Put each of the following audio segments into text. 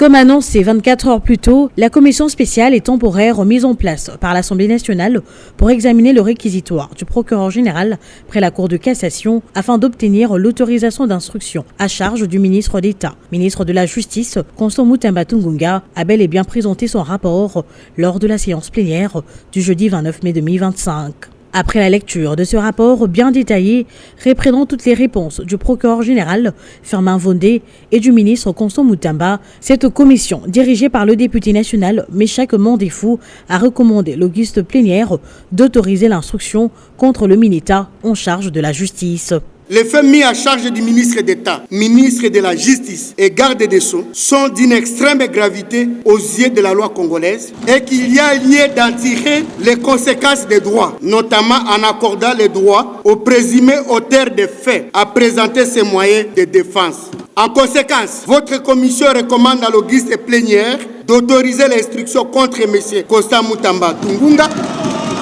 Comme annoncé 24 heures plus tôt, la commission spéciale et temporaire mise en place par l'Assemblée nationale pour examiner le réquisitoire du procureur général près la Cour de cassation afin d'obtenir l'autorisation d'instruction à charge du ministre d'État. Ministre de la Justice, Constant Mutamba Tungunga, a bel et bien présenté son rapport lors de la séance plénière du jeudi 29 mai 2025. Après la lecture de ce rapport bien détaillé, reprenant toutes les réponses du procureur général Firmin Vondé et du ministre Constant Mutamba, cette commission, dirigée par le député national Méchac Mandefou, a recommandé l'auguste plénière d'autoriser l'instruction contre le Mineta en charge de la justice. Les faits mis à charge du ministre d'État, ministre de la Justice et garde des Sceaux sont d'une extrême gravité aux yeux de la loi congolaise et qu'il y a lieu d'en tirer les conséquences des droits, notamment en accordant les droits aux présumés auteurs des faits à présenter ses moyens de défense. En conséquence, votre commission recommande à l'auguste plénière d'autoriser l'instruction contre M. Constant Mutamba Tungunga.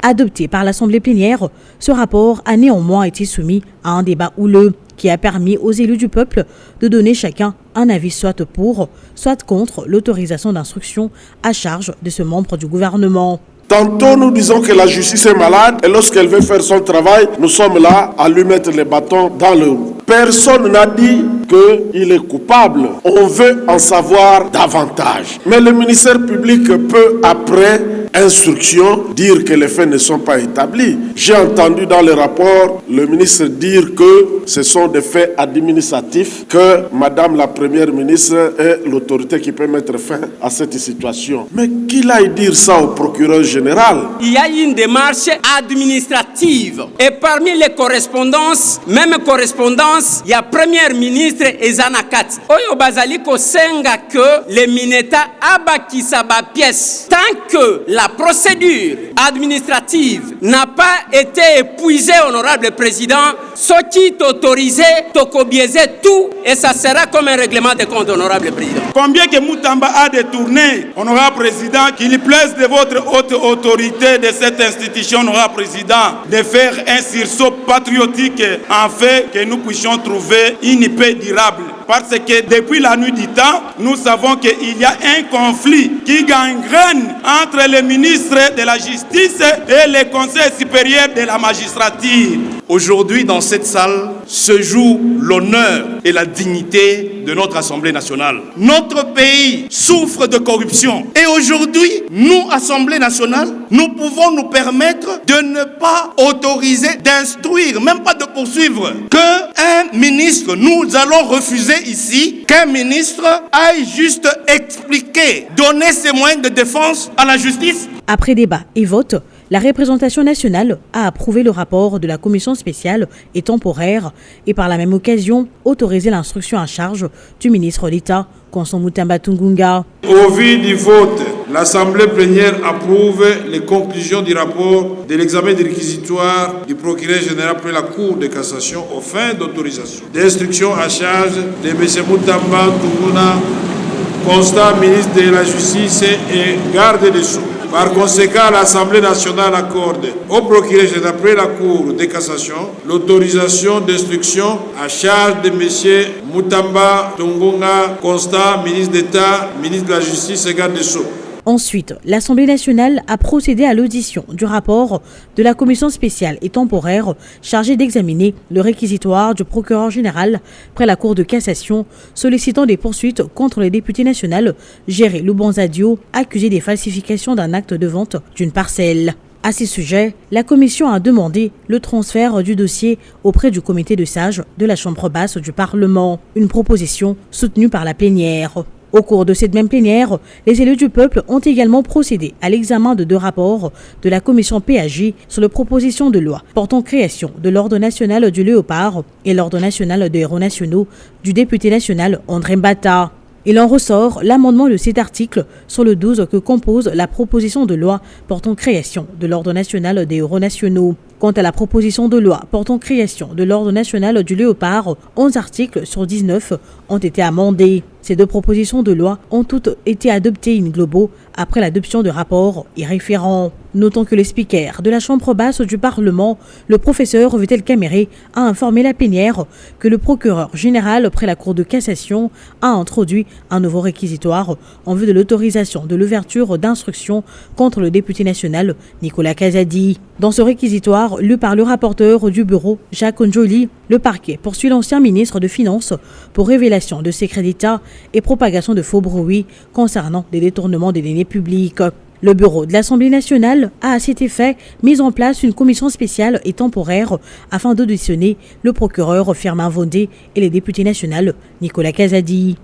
Adopté par l'Assemblée plénière, ce rapport a néanmoins été soumis à un débat houleux qui a permis aux élus du peuple de donner chacun un avis soit pour, soit contre l'autorisation d'instruction à charge de ce membre du gouvernement. Tantôt nous disons que la justice est malade et lorsqu'elle veut faire son travail, nous sommes là à lui mettre les bâtons dans le roues. Personne n'a dit qu'il est coupable. On veut en savoir davantage. Mais le ministère public peut, après instruction, dire que les faits ne sont pas établis. J'ai entendu dans le rapport le ministre dire que ce sont des faits administratifs, que Madame la Première ministre est l'autorité qui peut mettre fin à cette situation. Mais qu'il aille dire ça au procureur général. Il y a une démarche administrative et parmi les correspondances, même correspondances, il y a Premier ministre Ezana Kati. Oyo bazali ko senga que les Mineta abakisa ba pièce. Tant que la procédure administrative n'a pas été épuisée, honorable président, ce qui est autorisé, tokobiaiser tout et ça sera comme un règlement de compte, honorable président. Combien que Mutamba a détourné, honorable président, qu'il plaise de votre haute autorité de cette institution, honorable président, de faire un sursaut patriotique en fait que nous puissions trouver une paix durable. Parce que depuis la nuit du temps, nous savons qu'il y a un conflit qui gangrène entre les ministres de la Justice et les conseils supérieurs de la magistrature. Aujourd'hui, dans cette salle, se joue l'honneur et la dignité de notre Assemblée nationale. Notre pays souffre de corruption. Et aujourd'hui, nous, Assemblée nationale, nous pouvons nous permettre de ne pas autoriser, d'instruire, même pas de poursuivre, qu'un ministre, nous allons refuser ici qu'un ministre aille juste expliquer, donner ses moyens de défense à la justice. Après débat et vote, la représentation nationale a approuvé le rapport de la commission spéciale et temporaire et par la même occasion autorisé l'instruction à charge du ministre d'État, Constant Mutamba Tungunga. Au vu du vote, l'Assemblée plénière approuve les conclusions du rapport de l'examen des réquisitoires du procureur général près la Cour de cassation aux fins d'autorisation d'instruction à charge de M. Mutamba Tungunga, Constant ministre de la Justice et garde des Sceaux. Par conséquent, l'Assemblée nationale accorde au procureur général près la Cour de cassation l'autorisation d'instruction à charge de M. Mutamba Tungunga, Constant, ministre d'État, ministre de la Justice et garde des Sceaux. Ensuite, l'Assemblée nationale a procédé à l'audition du rapport de la commission spéciale et temporaire chargée d'examiner le réquisitoire du procureur général près la Cour de cassation, sollicitant des poursuites contre le député national Géré Lubanzadio, accusé des falsifications d'un acte de vente d'une parcelle. À ce sujet, la commission a demandé le transfert du dossier auprès du comité de sages de la Chambre basse du Parlement, une proposition soutenue par la plénière. Au cours de cette même plénière, les élus du peuple ont également procédé à l'examen de 2 rapports de la commission PAJ sur la proposition de loi portant création de l'Ordre national du Léopard et l'Ordre national des héros nationaux du député national André Mbata. Il en ressort l'amendement de cet article sur le 12 que compose la proposition de loi portant création de l'Ordre national des héros nationaux. Quant à la proposition de loi portant création de l'Ordre national du Léopard, 11 articles sur 19 ont été amendés. Ces deux propositions de loi ont toutes été adoptées in globo après l'adoption de rapports y référents. Notons que le speaker de la Chambre basse du Parlement, le professeur Vital Kamerhe, a informé la plénière que le procureur général près la Cour de cassation a introduit un nouveau réquisitoire en vue de l'autorisation de l'ouverture d'instruction contre le député national Nicolas Kazadi. Dans ce réquisitoire, lu par le rapporteur du bureau, Jacques Njoli, le parquet poursuit l'ancien ministre de Finances pour révélation de secrets d'État et propagation de faux bruits concernant des détournements des deniers publics. Le bureau de l'Assemblée nationale a à cet effet mis en place une commission spéciale et temporaire afin d'auditionner le procureur Firmin Vondé et les députés nationaux Nicolas Kazadi.